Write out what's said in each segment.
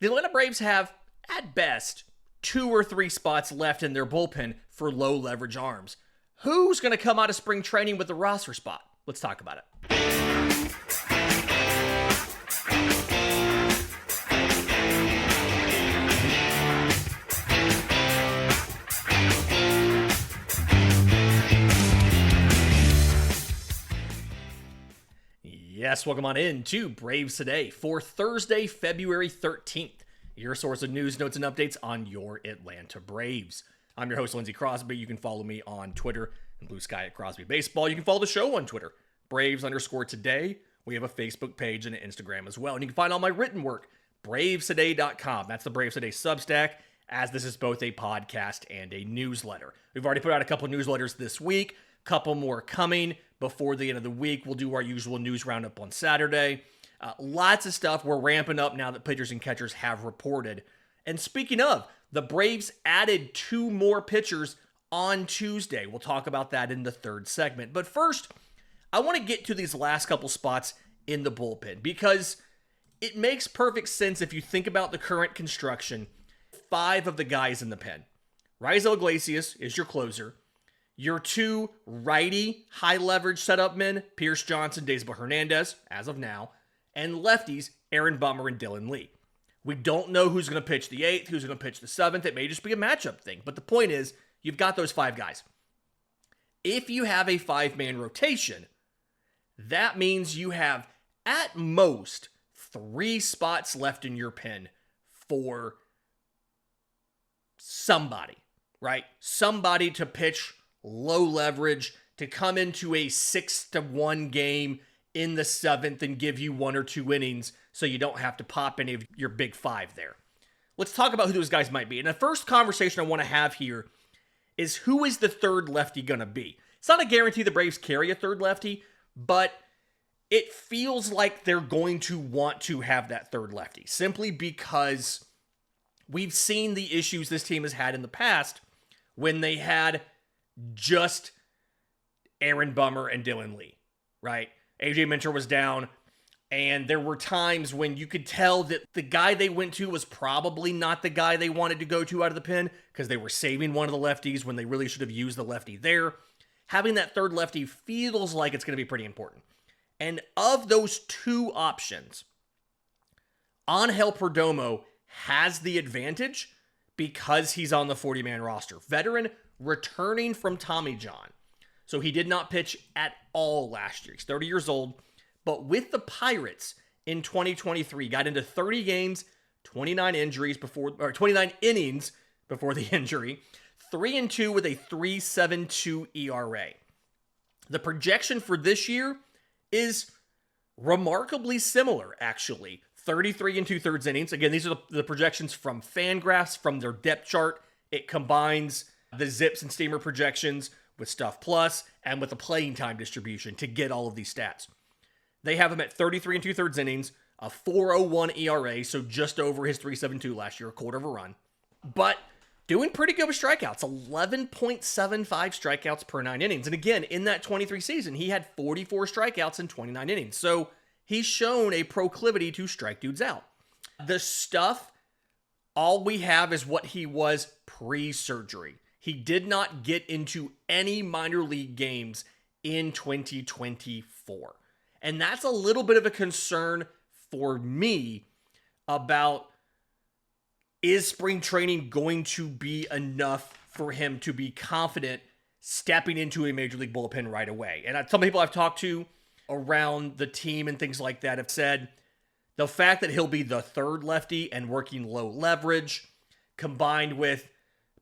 The Atlanta Braves have, at best, 2 or 3 spots left in their bullpen for low leverage arms. Who's going to come out of spring training with the roster spot? Let's talk about it. Yes, welcome on in to Braves Today for Thursday, February 13th. Your source of news, notes, and updates on your Atlanta Braves. I'm your host, Lindsay Crosby. You can follow me on Twitter and Blue Sky at Crosby Baseball. You can follow the show on Twitter, Braves_today. We have a Facebook page and an Instagram as well. And you can find all my written work, bravestoday.com. That's the Braves Today Substack, as this is both a podcast and a newsletter. We've already put out a couple newsletters this week, couple more coming before the end of the week. We'll do our usual news roundup on Saturday. Lots of stuff. We're ramping up now that pitchers and catchers have reported. And speaking of, the Braves added 2 more pitchers on Tuesday. We'll talk about that in the third segment. But first, I want to get to these last couple spots in the bullpen because it makes perfect sense if you think about the current construction. 5 of the guys in the pen. Raisel Iglesias is your closer. Your 2 righty high leverage setup men, Pierce Johnson, Daysbel Hernandez, as of now, and lefties, Aaron Bummer and Dylan Lee. We don't know who's going to pitch the 8th, who's going to pitch the 7th. It may just be a matchup thing. But the point is, you've got those 5 guys. If you have a 5-man rotation, that means you have, at most, 3 spots left in your pen for somebody, right? Somebody to pitch low leverage, to come into a 6-1 game in the 7th and give you 1 or 2 innings so you don't have to pop any of your big 5 there. Let's talk about who those guys might be. And the first conversation I want to have here is who is the third lefty going to be? It's not a guarantee the Braves carry a third lefty, but it feels like they're going to want to have that third lefty simply because we've seen the issues this team has had in the past when they had just Aaron Bummer and Dylan Lee, right? AJ Minter was down, and there were times when you could tell that the guy they went to was probably not the guy they wanted to go to out of the pen because they were saving one of the lefties when they really should have used the lefty there. Having that third lefty feels like it's going to be pretty important. And of those 2 options, Angel Perdomo has the advantage because he's on the 40-man roster. Veteran returning from Tommy John. So he did not pitch at all last year. He's 30 years old. But with the Pirates in 2023, got into 30 games, 29 innings before the injury, 3-2 with a 3.72 ERA. The projection for this year is remarkably similar, actually. 33 2/3 innings. Again, these are the projections from Fangraphs, from their depth chart. It combines the Zips and Steamer projections with Stuff Plus and with the playing time distribution to get all of these stats. They have him at 33 2/3 innings, a 4.01 ERA, so just over his 3.72 last year, a quarter of a run. But doing pretty good with strikeouts, 11.75 strikeouts per 9 innings. And again, in that 23 season, he had 44 strikeouts in 29 innings. So he's shown a proclivity to strike dudes out. The stuff, all we have is what he was pre-surgery. He did not get into any minor league games in 2024. And that's a little bit of a concern for me about, is spring training going to be enough for him to be confident stepping into a major league bullpen right away? And some people I've talked to around the team and things like that have said the fact that he'll be the third lefty and working low leverage, combined with,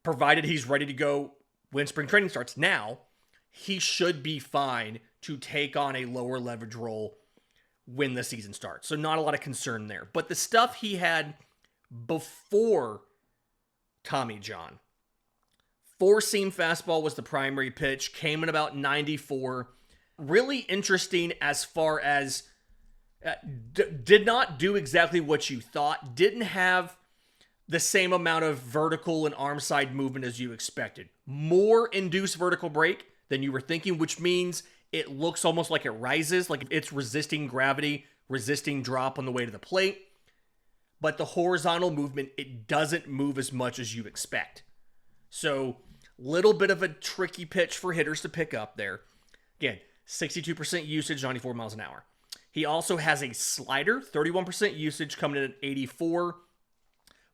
provided he's ready to go when spring training starts now, he should be fine to take on a lower leverage role when the season starts. So not a lot of concern there. But the stuff he had before Tommy John, 4-seam fastball was the primary pitch, came in about 94. Really interesting as far as did not do exactly what you thought, didn't have the same amount of vertical and arm side movement as you expected. More induced vertical break than you were thinking, which means it looks almost like it rises, like it's resisting gravity, resisting drop on the way to the plate. but the horizontal movement, it doesn't move as much as you expect. So, little bit of a tricky pitch for hitters to pick up there. Again, 62% usage, 94 miles an hour. He also has a slider, 31% usage, coming in at 84.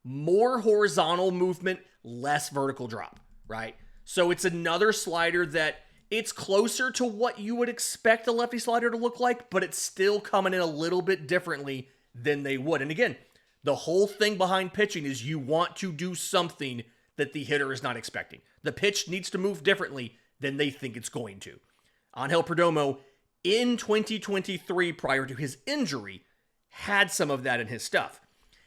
More horizontal movement, less vertical drop, right? So it's another slider that it's closer to what you would expect a lefty slider to look like, but it's still coming in a little bit differently than they would. And again, the whole thing behind pitching is you want to do something that the hitter is not expecting. The pitch needs to move differently than they think it's going to. Angel Perdomo, in 2023, prior to his injury, had some of that in his stuff.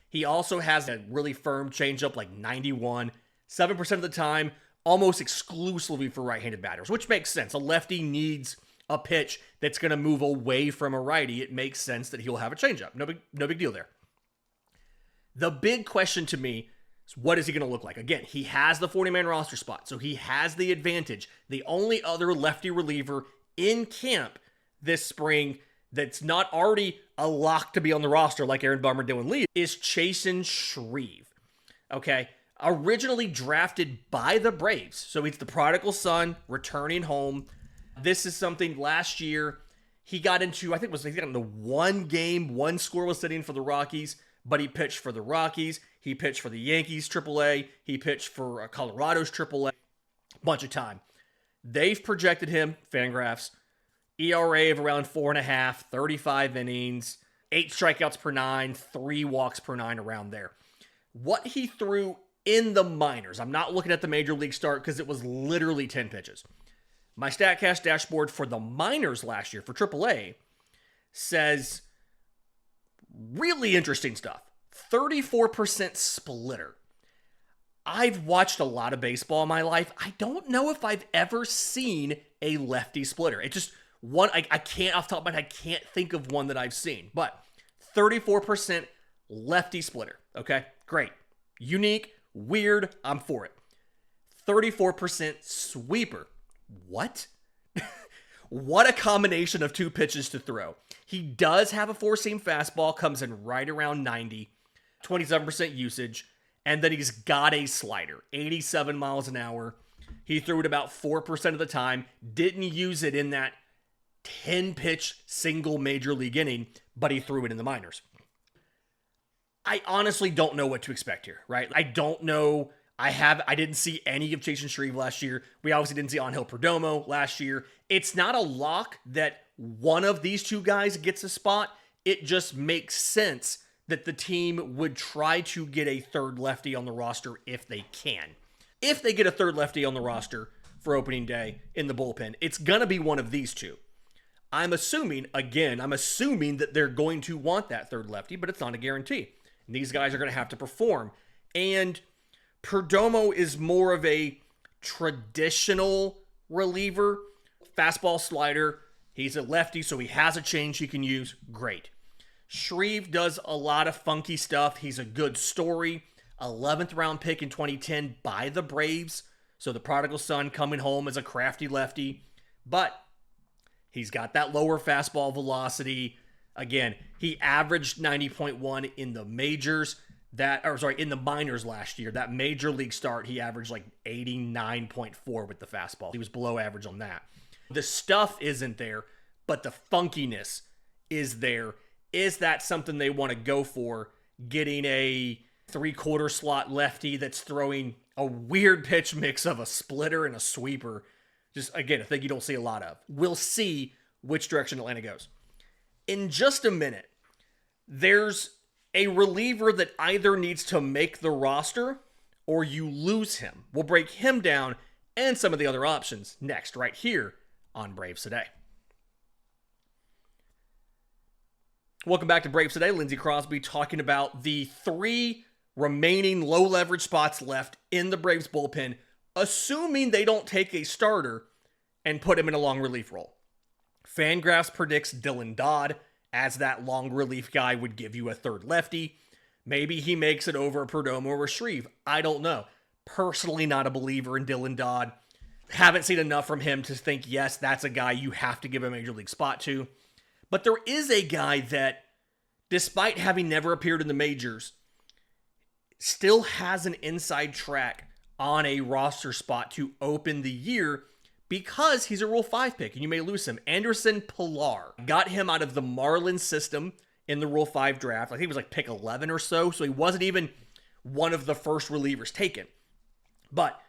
He also has a really firm changeup, like 91, 7% of the time, almost exclusively for right-handed batters, which makes sense. A lefty needs a pitch that's going to move away from a righty. It makes sense that he'll have a changeup. No big deal there. The big question to me is, what is he going to look like? Again, he has the 40-man roster spot, so he has the advantage. The only other lefty reliever in camp this spring that's not already a lock to be on the roster like Aaron Bummer, Dylan Lee, is Chasen Shreve. Okay, originally drafted by the Braves, so he's the prodigal son returning home. This is something last year he got into, he got into one game, one scoreless sitting for the Rockies, but he pitched for the Rockies, he pitched for the Yankees AAA, he pitched for Colorado's AAA, a bunch of time. They've projected him, Fangraphs, ERA of around 4.5, 35 innings, 8 strikeouts per 9, 3 walks per 9, around there. What he threw in the minors, I'm not looking at the major league start because it was literally 10 pitches. My StatCast dashboard for the minors last year for AAA says really interesting stuff. 34% splitter. I've watched a lot of baseball in my life. I don't know if I've ever seen a lefty splitter. It just I can't, off the top of my head, I can't think of one that I've seen. But 34% lefty splitter. Okay, great. Unique, weird, I'm for it. 34% sweeper. What? What a combination of 2 pitches to throw. He does have a 4-seam fastball, comes in right around 90, 27% usage, and then he's got a slider, 87 miles an hour. He threw it about 4% of the time, didn't use it in that 10-pitch single major league inning, but he threw it in the minors. I honestly don't know what to expect here, right? I don't know. I didn't see any of Chasen Shreve last year. We obviously didn't see Angel Perdomo last year. It's not a lock that one of these 2 guys gets a spot. It just makes sense that the team would try to get a third lefty on the roster if they can. If they get a third lefty on the roster for opening day in the bullpen, it's going to be one of these 2. I'm assuming that they're going to want that third lefty, but it's not a guarantee. And these guys are going to have to perform. And Perdomo is more of a traditional reliever. Fastball, slider. He's a lefty, so he has a change he can use. Great. Shreve does a lot of funky stuff. He's a good story. 11th round pick in 2010 by the Braves. So the prodigal son coming home as a crafty lefty. But he's got that lower fastball velocity. Again, he averaged 90.1 in the majors. In the minors last year. That major league start, he averaged like 89.4 with the fastball. He was below average on that. The stuff isn't there, but the funkiness is there. Is that something they want to go for? Getting a 3/4 slot lefty that's throwing a weird pitch mix of a splitter and a sweeper. Just, again, a thing you don't see a lot of. We'll see which direction Atlanta goes. In just a minute, there's a reliever that either needs to make the roster or you lose him. We'll break him down and some of the other options next, right here on Braves Today. Welcome back to Braves Today. Lindsay Crosby talking about the 3 remaining low leverage spots left in the Braves bullpen, assuming they don't take a starter and put him in a long relief role. Fangraphs predicts Dylan Dodd as that long relief guy would give you a third lefty. Maybe he makes it over Perdomo or Shreve. I don't know. Personally, not a believer in Dylan Dodd. Haven't seen enough from him to think, yes, that's a guy you have to give a major league spot to. But there is a guy that, despite having never appeared in the majors, still has an inside track on a roster spot to open the year because he's a Rule 5 pick, and you may lose him. Anderson Pilar got him out of the Marlins system in the Rule 5 draft. I think it was like pick 11 or so he wasn't even one of the first relievers taken. But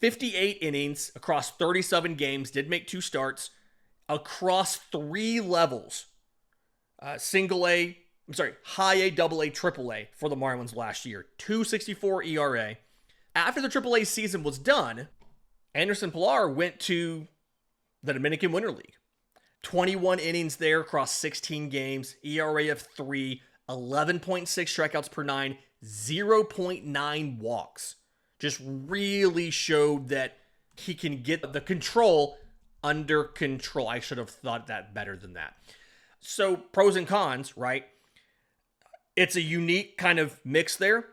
58 innings across 37 games, did make 2 starts across 3 levels. High A, double A, triple A for the Marlins last year. 2.64 ERA. After the AAA season was done, Anderson Pilar went to the Dominican Winter League. 21 innings there across 16 games, ERA of 3, 11.6 strikeouts per 9, 0.9 walks. Just really showed that he can get the control under control. I should have thought that better than that. So pros and cons, right? It's a unique kind of mix there.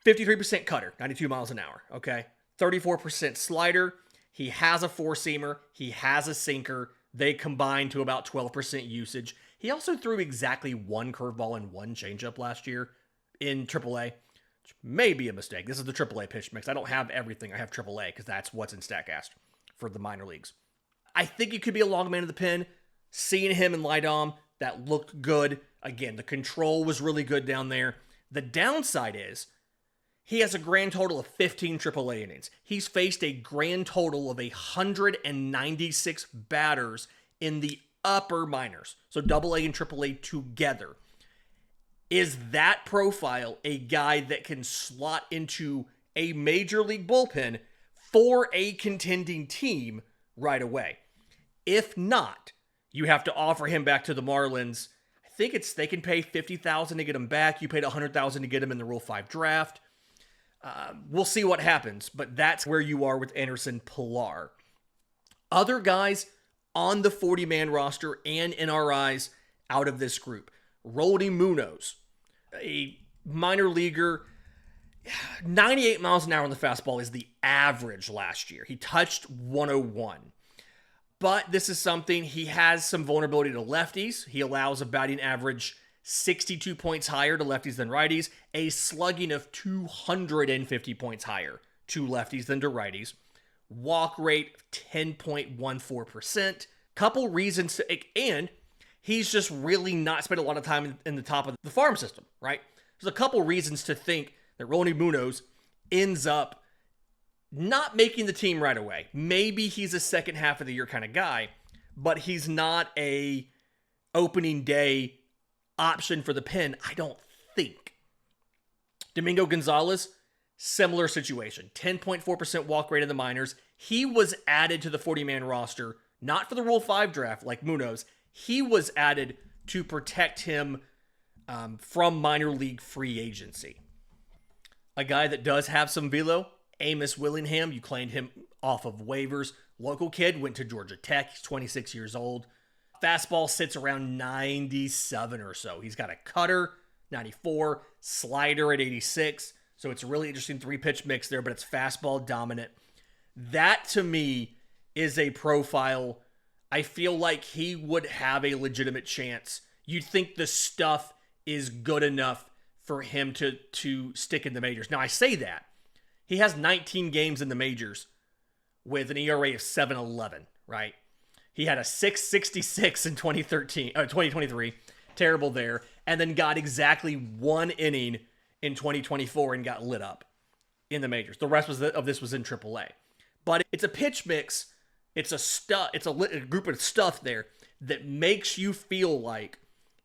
53% cutter, 92 miles an hour, okay? 34% slider. He has a 4-seamer. He has a sinker. They combine to about 12% usage. He also threw exactly 1 curveball and 1 changeup last year in AAA, which may be a mistake. This is the AAA pitch mix. I don't have everything. I have AAA because that's what's in StatCast for the minor leagues. I think he could be a long man of the pen. Seeing him in Lidom, that looked good. Again, the control was really good down there. The downside is he has a grand total of 15 AAA innings. He's faced a grand total of 196 batters in the upper minors. So AA and AAA together. Is that profile a guy that can slot into a major league bullpen for a contending team right away? If not, you have to offer him back to the Marlins. I think they can pay $50,000 to get him back. You paid $100,000 to get him in the Rule 5 draft. We'll see what happens, but that's where you are with Anderson Pilar. Other guys on the 40-man roster and in our eyes out of this group. Roldy Munoz, a minor leaguer, 98 miles an hour on the fastball is the average last year. He touched 101. But this is something, he has some vulnerability to lefties. He allows a batting average 62 points higher to lefties than righties, a slugging of 250 points higher to lefties than to righties, walk rate of 10.14%. Couple reasons and he's just really not spent a lot of time in the top of the farm system, right? There's a couple reasons to think that Roldy Munoz ends up not making the team right away. Maybe he's a second half of the year kind of guy, but he's not a opening day option for the pen, I don't think. Domingo Gonzalez, similar situation. 10.4% walk rate in the minors. He was added to the 40-man roster, not for the Rule 5 draft like Munoz. He was added to protect him from minor league free agency. A guy that does have some velo, Amos Willingham. You claimed him off of waivers. Local kid, went to Georgia Tech. He's 26 years old. Fastball sits around 97 or so. He's got a cutter, 94, slider at 86. So it's a really interesting 3-pitch mix there, but it's fastball dominant. That, to me, is a profile I feel like he would have a legitimate chance. You'd think the stuff is good enough for him to stick in the majors. Now, I say that. He has 19 games in the majors with an ERA of 7.11, right? He had a 6.66 in 2023. Terrible there. And then got exactly 1 inning in 2024 and got lit up in the majors. The rest of this was in AAA. But it's a pitch mix. It's a group of stuff there that makes you feel like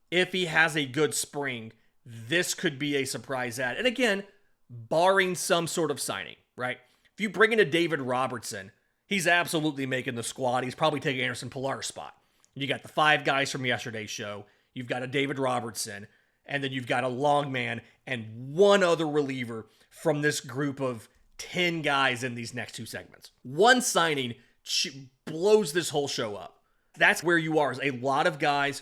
if he has a good spring, this could be a surprise add. And again, barring some sort of signing, right? If you bring in a David Robertson, he's absolutely making the squad. He's probably taking Anderson Pilar's spot. You got the 5 guys from yesterday's show. You've got a David Robertson, and then you've got a long man and 1 other reliever from this group of 10 guys in these next 2 segments. One signing blows this whole show up. That's where you are, is a lot of guys.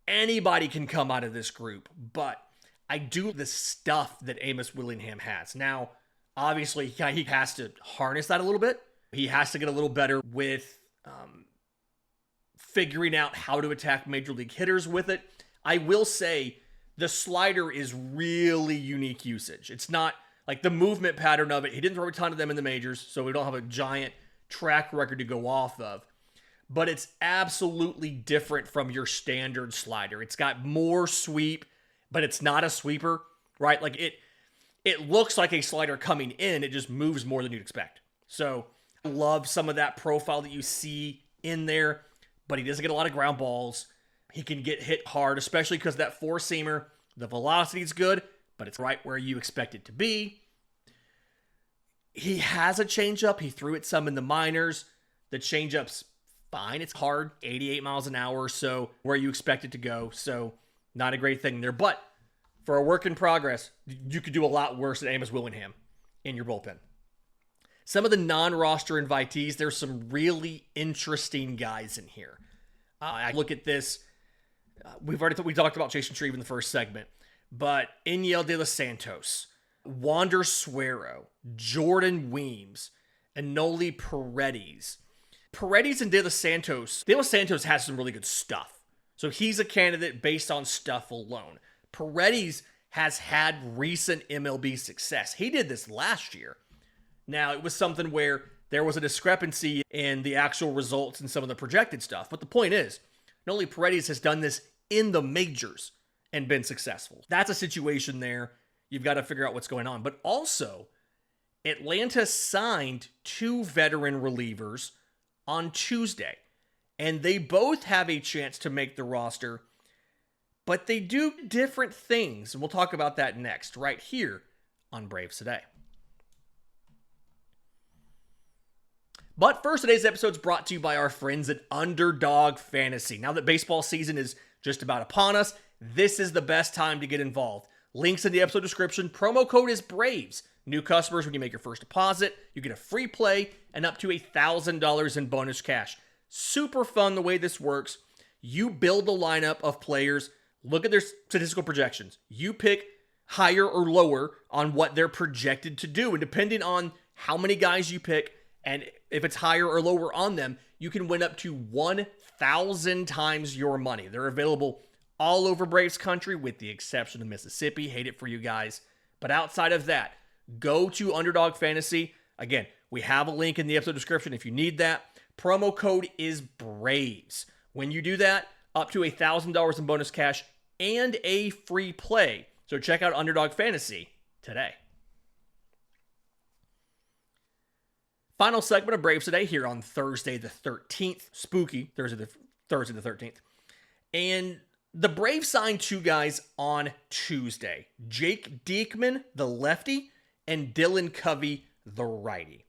Anybody can come out of this group, but I do the stuff that Amos Willingham has. Now, obviously, he has to harness that a little bit. He has to get a little better with figuring out how to attack major league hitters with it. I will say the slider is really unique usage. It's not like the movement pattern of it. He didn't throw a ton of them in the majors, so we don't have a giant track record to go off of. But it's absolutely different from your standard slider. It's got more sweep, but it's not a sweeper, right? Like it looks like a slider coming in. It just moves more than you'd expect. So I love some of that profile that you see in there, but he doesn't get a lot of ground balls. He can get hit hard, especially because that four-seamer, the velocity is good, but it's right where you expect it to be. He has a changeup. He threw it some in the minors. The changeup's fine. It's hard, 88 miles an hour or so, where you expect it to go. So not a great thing there. But for a work in progress, you could do a lot worse than Amos Willingham in your bullpen. Some of the non-roster invitees, there's some really interesting guys in here. I look at this. We talked about Chasen Shreve in the first segment, but Iniel De Los Santos, Wander Suero, Jordan Weems, and Noli Paredes. Paredes and De Los Santos has some really good stuff. So he's a candidate based on stuff alone. Paredes has had recent MLB success. He did this last year. Now, it was something where there was a discrepancy in the actual results and some of the projected stuff. But the point is, Noli Paredes has done this in the majors and been successful. That's a situation there. You've got to figure out what's going on. But also, Atlanta signed 2 veteran relievers on Tuesday. And they both have a chance to make the roster. But they do different things. And we'll talk about that next, right here on Braves Today. But first, today's episode is brought to you by our friends at Underdog Fantasy. Now that baseball season is just about upon us, this is the best time to get involved. Links in the episode description. Promo code is BRAVES. New customers, when you make your first deposit, you get a free play and up to $1,000 in bonus cash. Super fun the way this works. You build a lineup of players, look at their statistical projections. You pick higher or lower on what they're projected to do. And depending on how many guys you pick, and if it's higher or lower on them, you can win up to 1,000 times your money. They're available all over Braves country with the exception of Mississippi. Hate it for you guys. But outside of that, go to Underdog Fantasy. Again, we have a link in the episode description if you need that. Promo code is BRAVES. When you do that, up to $1,000 in bonus cash and a free play. So check out Underdog Fantasy today. Final segment of Braves Today here on Thursday the 13th. Spooky Thursday the 13th. And the Braves signed 2 guys on Tuesday. Jake Diekman, the lefty, and Dylan Covey, the righty.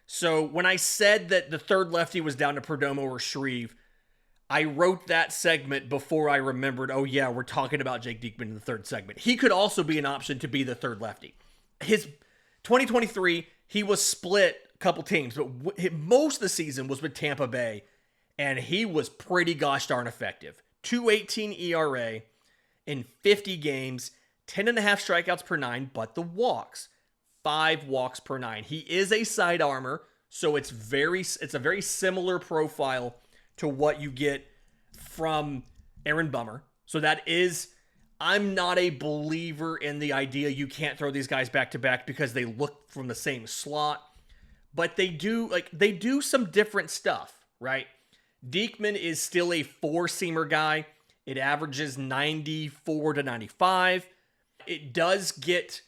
So when I said that the third lefty was down to Perdomo or Shreve, I wrote that segment before I remembered, oh yeah, we're talking about Jake Diekman in the third segment. He could also be an option to be the third lefty. His 2023, he was split couple teams, but most of the season was with Tampa Bay, and he was pretty gosh darn effective. 2.18 ERA in 50 games, 10.5 strikeouts per 9, but the walks, 5 walks per 9. He is a side armor, so it's a very similar profile to what you get from Aaron Bummer. So that is, I'm not a believer in the idea you can't throw these guys back to back because they look from the same slot. But they do some different stuff, right? Diekman is still a 4-seamer guy. It averages 94 to 95. It does get,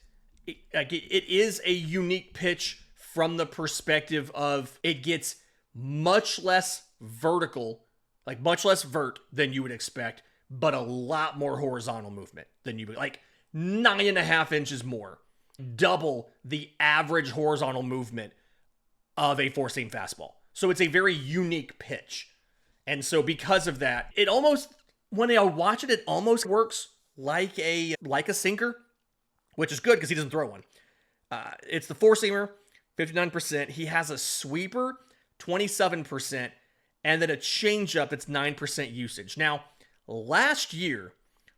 it is a unique pitch from the perspective of it gets much less vertical, like much less vert than you would expect, but a lot more horizontal movement than you would, like 9.5 inches more, double the average horizontal movement of a 4-seam fastball. So it's a very unique pitch. And so because of that, it almost, when I watch it, it almost works like a sinker, which is good because he doesn't throw one. It's the 4-seamer, 59%. He has a sweeper, 27%, and then a changeup that's 9% usage. Now, last year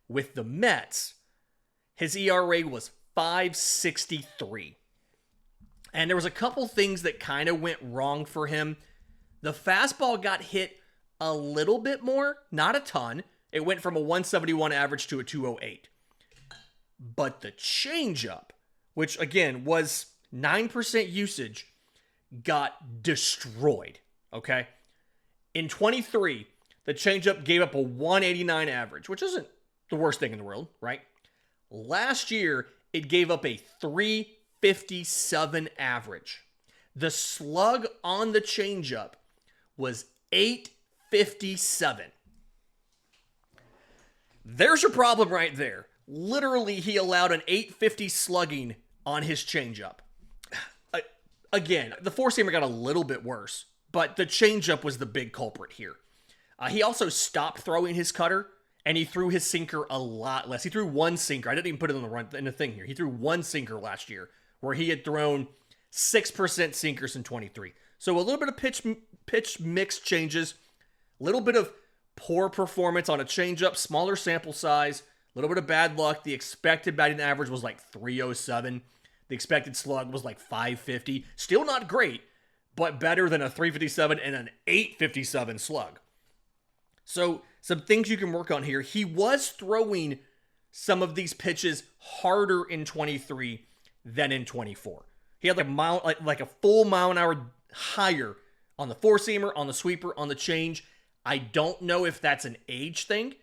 with the Mets, his ERA was 5.63. And there was a couple things that kind of went wrong for him. The fastball got hit a little bit more, not a ton. It went from a 171 average to a 208. But the changeup which again was 9% usage, got destroyed, okay? In 23, the changeup gave up a 189 average, which isn't the worst thing in the world, right? Last year, it gave up a 357 average. The slug on the changeup was 857. There's your problem right there. Literally, he allowed an 850 slugging on his changeup. Again, the four-seamer got a little bit worse, but the changeup was the big culprit here. He also stopped throwing his cutter, and he threw his sinker a lot less. He threw one sinker. I didn't even put it in the thing here. He threw one sinker last year, where he had thrown 6% sinkers in 23. So a little bit of pitch mix changes, a little bit of poor performance on a changeup, smaller sample size, a little bit of bad luck. The expected batting average was like 307. The expected slug was like 550. Still not great, but better than a 357 and an 857 slug. So some things you can work on here. He was throwing some of these pitches harder in 23 than in 24. He had like a full mile an hour higher on the four-seamer, on the sweeper, on the change. I don't know if that's an age thing.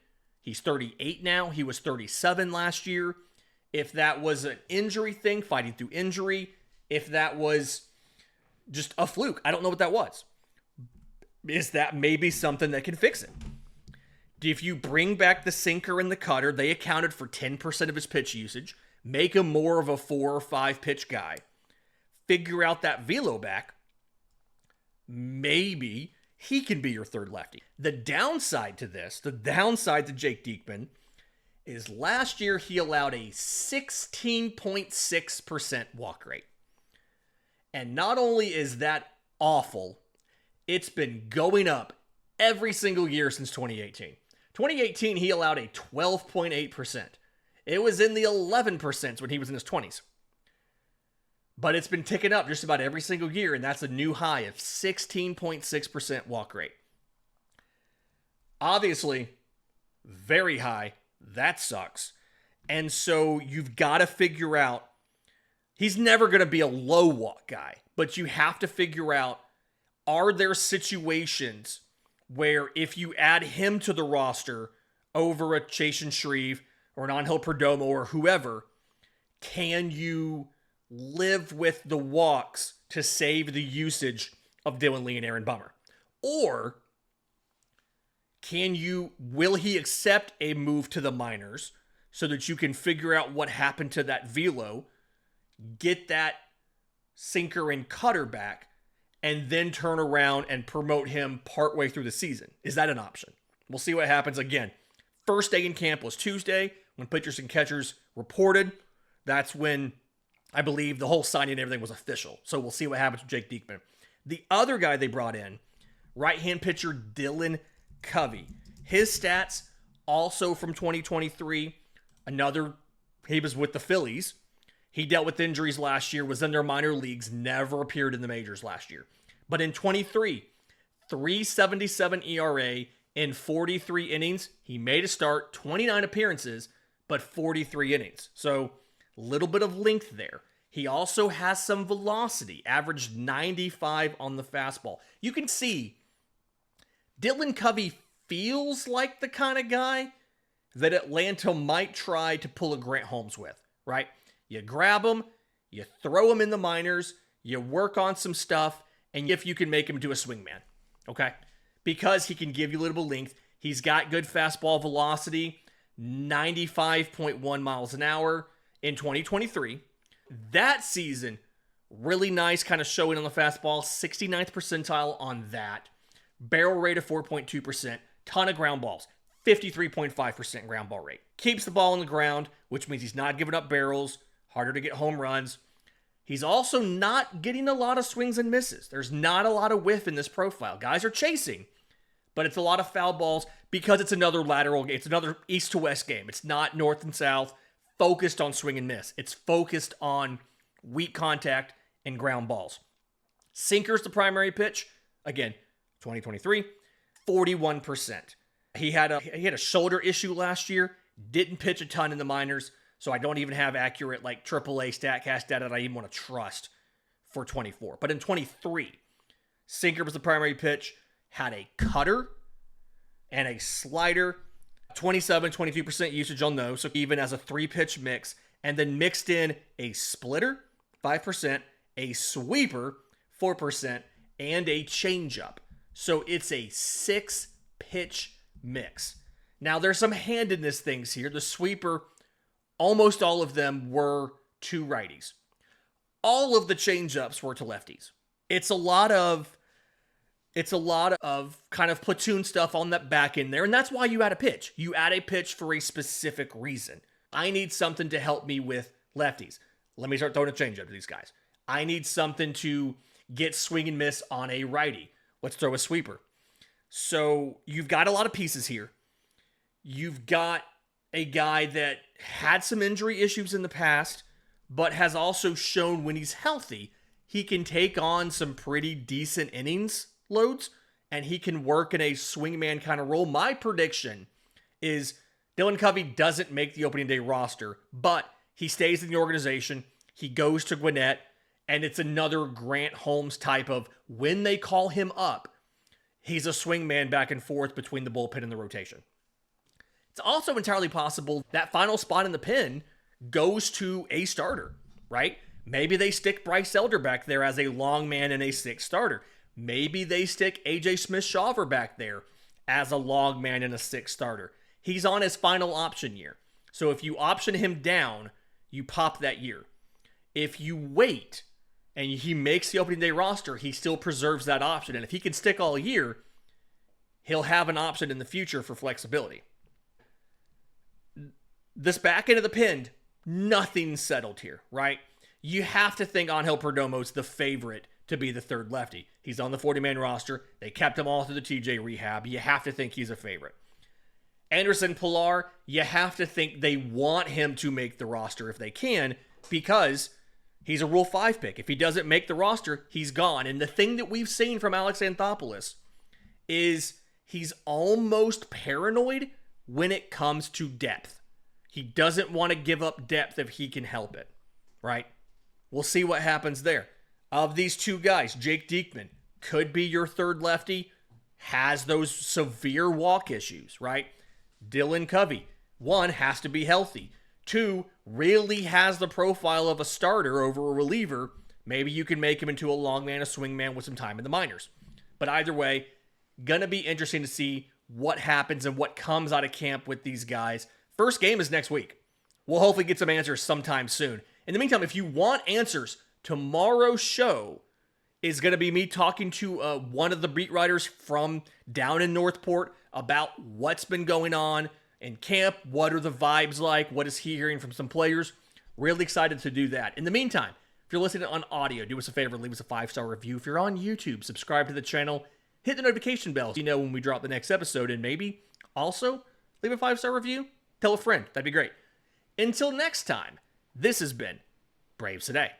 He's 38 now. He was 37 last year. If that was an injury thing, fighting through injury. If that was just a fluke. I don't know what that was. Is that maybe something that can fix it? If you bring back the sinker and the cutter, they accounted for 10% of his pitch usage. Make him more of a 4 or 5 pitch guy. Figure out that velo back. Maybe he can be your third lefty. The downside to this, the downside to Jake Diekman, is last year he allowed a 16.6% walk rate. And not only is that awful, it's been going up every single year since 2018. 2018, he allowed a 12.8%. It was in the 11% when he was in his 20s. But it's been ticking up just about every single year, and that's a new high of 16.6% walk rate. Obviously, very high. That sucks. And so you've got to figure out, he's never going to be a low walk guy, but you have to figure out, are there situations where if you add him to the roster over a Chasen, Shreve or an Untitled Perdomo or whoever, can you live with the walks to save the usage of Dylan Lee and Aaron Bummer? Or will he accept a move to the minors so that you can figure out what happened to that velo, get that sinker and cutter back, and then turn around and promote him partway through the season? Is that an option? We'll see what happens. Again, first day in camp was Tuesday when pitchers and catchers reported. That's when I believe the whole signing and everything was official. So we'll see what happens with Jake Diekman. The other guy they brought in, right-hand pitcher Dylan Covey. His stats also from 2023. He was with the Phillies. He dealt with injuries last year, was in their minor leagues, never appeared in the majors last year. But in 23, 3.77 ERA in 43 innings. He made a start, 29 appearances, but 43 innings. So a little bit of length there. He also has some velocity, averaged 95 on the fastball. You can see Dylan Covey feels like the kind of guy that Atlanta might try to pull a Grant Holmes with, right? You grab him, you throw him in the minors, you work on some stuff, and if you can make him do a swingman, okay? Because he can give you a little bit of length. He's got good fastball velocity, 95.1 miles an hour in 2023. That season, really nice kind of showing on the fastball, 69th percentile on that. Barrel rate of 4.2%, ton of ground balls, 53.5% ground ball rate. Keeps the ball on the ground, which means he's not giving up barrels, harder to get home runs. He's also not getting a lot of swings and misses. There's not a lot of whiff in this profile. Guys are chasing, but it's a lot of foul balls because it's another lateral game. It's another east to west game. It's not north and south, focused on swing and miss. It's focused on weak contact and ground balls. Sinker's the primary pitch. Again, 2023, 41%. He had a shoulder issue last year, didn't pitch a ton in the minors, So I don't even have accurate like AAA StatCast data that I even want to trust for 24. But in 23, sinker was the primary pitch, had a cutter and a slider, 22% usage on those, so even as a 3-pitch mix, and then mixed in a splitter, 5%, a sweeper, 4%, and a changeup. So it's a 6-pitch mix. Now, there's some handedness things here. The sweeper, almost all of them were to righties. All of the changeups were to lefties. It's a lot of kind of platoon stuff on that back end there, and that's why you add a pitch. You add a pitch for a specific reason. I need something to help me with lefties. Let me start throwing a changeup to these guys. I need something to get swing and miss on a righty. Let's throw a sweeper. So you've got a lot of pieces here. You've got a guy that had some injury issues in the past, but has also shown when he's healthy, he can take on some pretty decent innings loads, and he can work in a swingman kind of role. My prediction is Dylan Covey doesn't make the opening day roster, but he stays in the organization. He goes to Gwinnett, and it's another Grant Holmes type of when they call him up, he's a swingman back and forth between the bullpen and the rotation. It's also entirely possible that final spot in the pen goes to a starter, right? Maybe they stick Bryce Elder back there as a long man and a 6th starter. Maybe they stick AJ Smith-Shawver back there as a long man and a 6th starter. He's on his final option year. So if you option him down, you pop that year. If you wait and he makes the opening day roster, he still preserves that option. And if he can stick all year, he'll have an option in the future for flexibility. This back end of the pen, nothing's settled here, right? You have to think Angel Perdomo's the favorite to be the 3rd lefty. He's on the 40-man roster. They kept him all through the TJ rehab. You have to think he's a favorite. Anderson Pilar, you have to think they want him to make the roster if they can, because he's a Rule 5 pick. If he doesn't make the roster, he's gone. And the thing that we've seen from Alex Anthopoulos is he's almost paranoid when it comes to depth. He doesn't want to give up depth if he can help it, right? We'll see what happens there. Of these two guys, Jake Diekman could be your 3rd lefty, has those severe walk issues, right? Dylan Covey, 1, has to be healthy. 2, really has the profile of a starter over a reliever. Maybe you can make him into a long man, a swing man with some time in the minors. But either way, gonna be interesting to see what happens and what comes out of camp with these guys. First game is next week. We'll hopefully get some answers sometime soon. In the meantime, if you want answers, tomorrow's show is going to be me talking to one of the beat writers from down in Northport about what's been going on in camp, what are the vibes like, what is he hearing from some players. Really excited to do that. In the meantime, if you're listening on audio, do us a favor, leave us a 5-star review. If you're on YouTube, subscribe to the channel, hit the notification bell so you know when we drop the next episode, and maybe also leave a 5-star review. Tell a friend. That'd be great. Until next time, this has been Braves Today.